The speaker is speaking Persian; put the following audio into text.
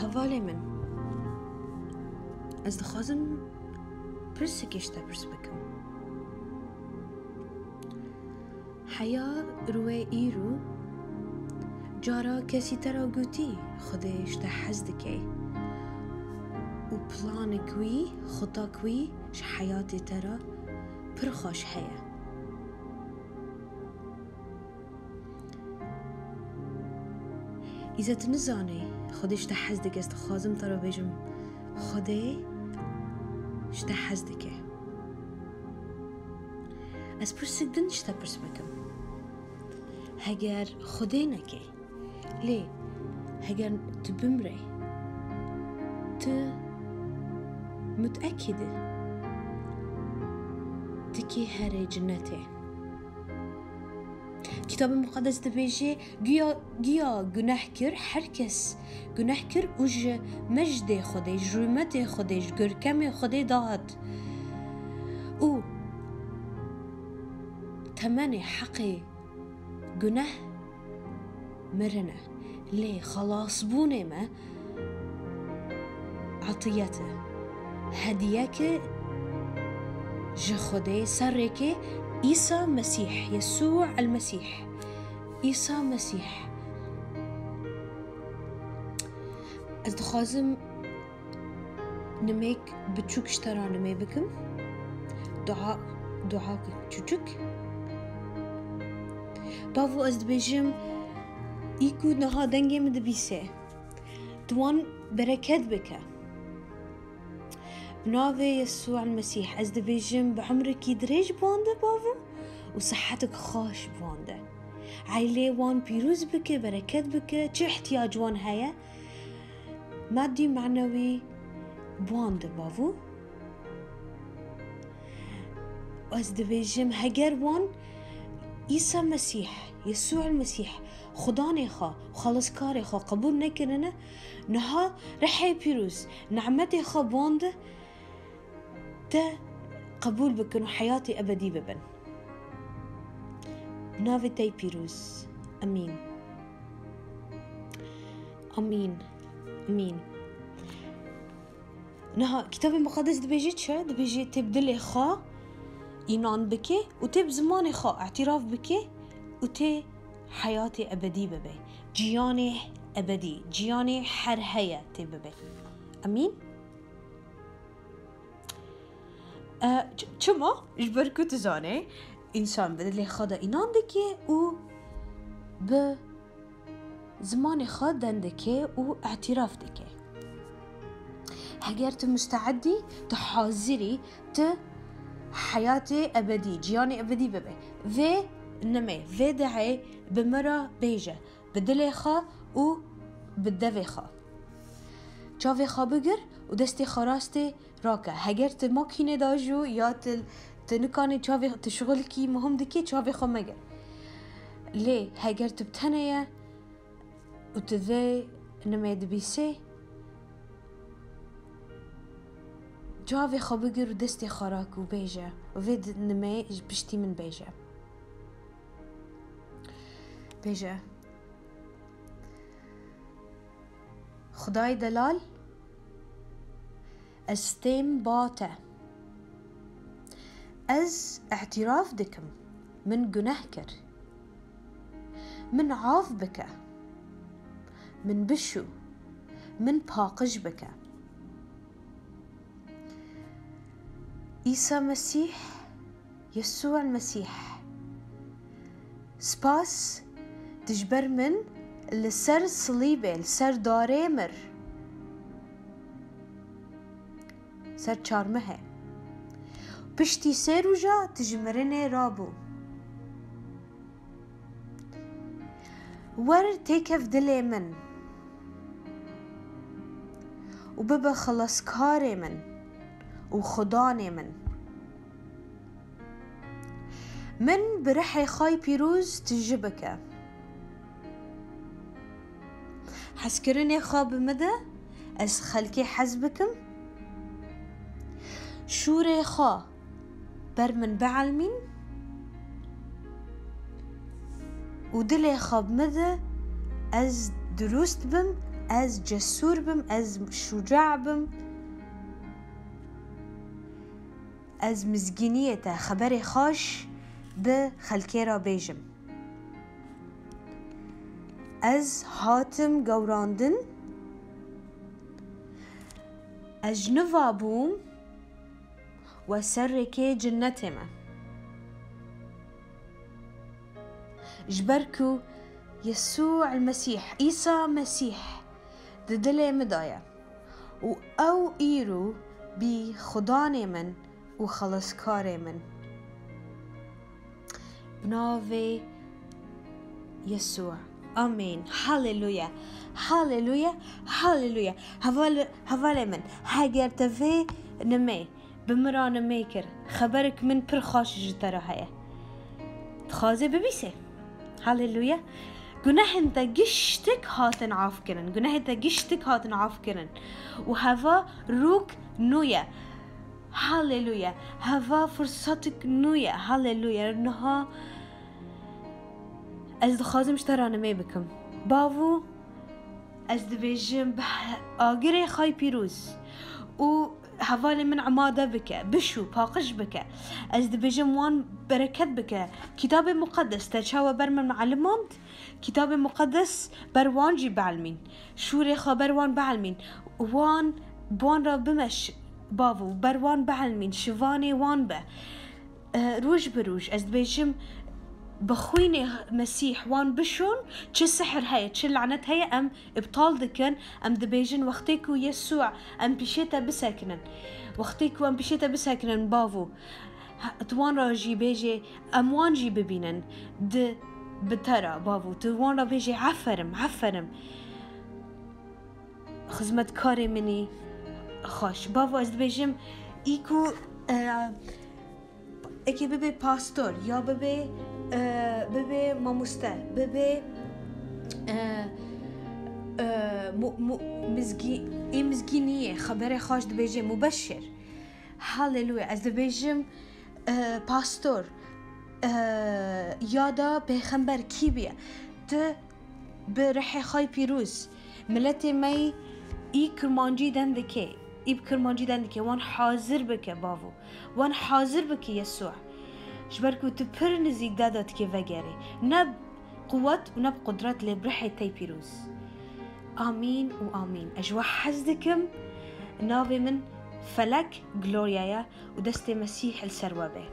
هەڤاڵێ من ئەس دەخوازم پرسێکیشتا پرس بکەم. حەیا روێ ئیر و جارا کەسی تەرا گوتی خودێ شتە حەز دکەی و پلانێک وی خوتاک وی ji حەیاتê te re pir xweş heye. ئیزە tu nizanî xwedê ji te hez dike, ez dixwazim te re bêjim xwedê ji te hez dike. Ez pirsek din ji te pirs bikim. Heger xwedê neke lê heger tu bimre tu متأكدة تكي هري جنتي. كتاب المقدس دبيجي جيا جناح كر حركس جناح كر وج مجد خدي جرمت خدي جركم خدي داد و تمني حقي جناح مرنا ليه خلاص بوني ما عطيته هديك جخدي سرك عيسى مسيح يسوع المسيح عيسى مسيح. از دخوازم نميك بتشوك اشترى نمي بكم دعاك تشوك بافو از دبيجم ايكو نها دنگي مدبيسه دوان بركات بك بنافي يسوع المسيح. از دبيجم بعمرك يدريج بوانده بافو وصحتك خوش بوانده عيلي وان بيروز بك بركات بك چه احتياج وان هيا مادي معنوي بوانده بافو. از دبيجم هجر وان عيسى مسيح يسوع المسيح خداني خا وخلص كاري خا قبول نكرنا نها رحي بيروز نعمتي خا بوانده تا قبول بكن وحياتي أبدي ببن بنافي تاي بيروز. أمين أمين أمين. نها كتاب المقدس دبيجي تشا دبيجي تبدلي خا إيمان بكي وتب زماني خا اعتراف بكي وتي حياتي أبدي ببي جياني أبدي جياني حرهية تببي. أمين. چما اجبركو تزاني انسان بدل خدا اینان دکه و به زمان خود دندکه و اعتراف دکه. هگر تو مستعدی تو حاضری تو حیات ابدی جیان ابدی ببه و نمی و دعی بمرا بیجه بدل خوا و بدوی خوا چاوی خوا بگر و دستی خراستی راکه. هگر تو ماکینه داجو یا تنکانی چاوی تشغل کی مهم دکی چاوی خوا مگر لی هگر تو بتنه و تذی نمی دبیسه چاوی خوا بگر و دستی خراک و بیجه و وید نمی بشتی من بیجه خدای دلال استیم باته از اعتراف دکم من گناه کر من عاف بکه من بشو من پاقش بکه. عيسى مسيح يسوع المسيح سپاس تجبر من لسر صليبه لسر داره مر سر چارمه پشتی سه روژا تجمرنه رابو ور تکف دل من و ببا خلاصکار من و خدان من برحي خاي بيروز تجبك حسكرني خاب مدى از خلقي حزبكم شوري خا بر من بعلمين ودلي خاب مدى از دروست بم از جسور بم، از شجاع بم، از مزگینیت خبر خوش به خلکی را بیجم. از هاتم گوراندن، از جنوا بوم و سرکی جنت من. جبركو يسوع المسيح عيسى مسيح ددلي مدايا و او ايرو بخداني من و خلصكاري من بنافي يسوع. آمين. هاليلويا هاليلويا هاليلويا. هوالي من هاگر تفي نمي بمران ميكر خبرك من پر خاش جترا هيا تخازي ببيسي. هاليلويا. گناه انت گشتك هاتن عاف كرن، گناه انت گشتك هاتن عاف كرن و هوا روك نويا. هاليلويا. هوا فرصتك نويا. هاليلويا. انها از دخازم اشترانه می بكم باوو از دبيجم آگره خاي پیروز و هوالي من عماده بك بشو باقش بك از دبيجم وان بركت بك. كتاب مقدس تشاوى برمن معلماند كتاب مقدس بروان جي بعلمين شوري خبروان بعلمين وان بوان را بمش باوو بروان بعلمين شواني وان به روج بروج از دبيجم بخويني مسيح وان بشون چه سحر هيا چه لعنت هيا ام ابطال دكن ام دبيجن وقتيكو يسوع ام بيشيتا بساكنن وقتيكو ام بيشيتا بساكنن بافو توان راجي بيجي ام وان جي ببينن د بترى بافو توان را بيجي عفرم خزمة كاري مني خوش بافو از دبيجم ايكو اكي ببي باستور يا ببي ماموستا ببي مزگینیه خبر خوش دبیجم مبشر. هاليلويا. از دبیجم پاستور یادا پیغمبر کی بیا ت برح خای پیروز ملت می ای کرمانجی دندکه وان حاضر بك بافو وان حاضر بك يسوع جبركو تبر نزيك دادت كي فجاري نب قوة ونب قدرات لبرحي تي بيروز. آمين وآمين. أجوا حزدكم نابي من فلك غلوريايا ودستي مسيح السروابي.